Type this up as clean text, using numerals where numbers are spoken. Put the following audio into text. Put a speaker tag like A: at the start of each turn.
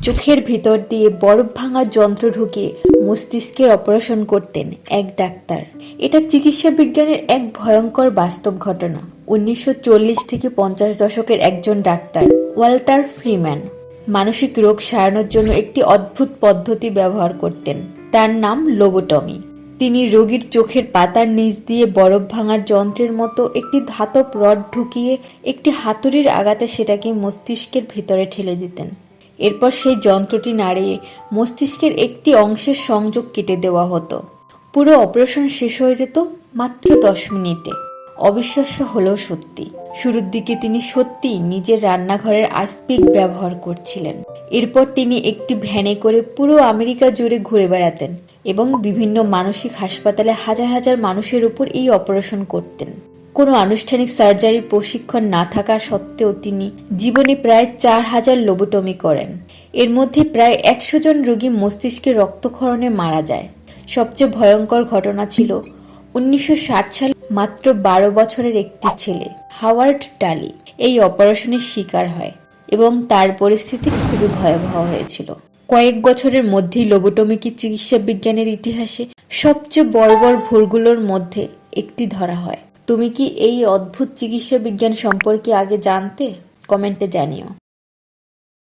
A: চোখের ভিতর দিয়ে বরফ ভাঙার যন্ত্র ঢুকিয়ে মস্তিষ্কের অপারেশন করতেন এক ডাক্তার। এটা চিকিৎসা বিজ্ঞানের এক ভয়ঙ্কর বাস্তব ঘটনা। 1940 থেকে 50 দশকের একজন ডাক্তার ওয়াল্টার ফ্রিম্যান মানসিক রোগ সারানোর জন্য একটি অদ্ভুত পদ্ধতি ব্যবহার করতেন। তার নাম লোবোটমি। তিনি রোগীর চোখের পাতার নিচ দিয়ে বরফ ভাঙার যন্ত্রের মতো একটি ধাতব রড ঢুকিয়ে একটি হাতুড়ির আঘাতে সেটাকে মস্তিষ্কের ভিতরে ঠেলে দিতেন। এরপর সেই যন্ত্রটি নাড়িয়ে মস্তিষ্কের একটি অংশের সংযোগ কেটে দেওয়া হতো। পুরো অপারেশন শেষ হয়ে যেত মাত্র 10 মিনিটে। অবিশ্বাস্য হলেও সত্যি। শুরুর দিকে তিনি সত্যিই নিজের রান্নাঘরের আইসপিক ব্যবহার করছিলেন। এরপর তিনি একটি ভ্যানে করে পুরো আমেরিকা জুড়ে ঘুরে বেড়াতেন এবং বিভিন্ন মানসিক হাসপাতালে হাজার হাজার মানুষের উপর এই অপারেশন করতেন। কোনো আনুষ্ঠানিক সার্জারির প্রশিক্ষণ না থাকার সত্ত্বেও তিনি জীবনে প্রায় 4000 লোবোটমি করেন। এর মধ্যে প্রায় 100 জন রোগী মস্তিষ্কে রক্তক্ষরণে মারা যায়। সবচেয়ে ভয়ঙ্কর ঘটনা ছিল 1960 সালে মাত্র 12 বছরের একটি ছেলে হাওয়ার্ড ডালি এই অপারেশনের শিকার হয় এবং তার পরিস্থিতি খুবই ভয়াবহ হয়েছিল। কয়েক বছরের মধ্যেই লোবোটমিকে চিকিৎসা বিজ্ঞানের ইতিহাসে সবচেয়ে বড় বড় ভুলগুলোর মধ্যে একটি ধরা হয়। তুমি কি এই অদ্ভুত চিকিৎসা বিজ্ঞান সম্পর্কে আগে জানতে? কমেন্টে জানিও।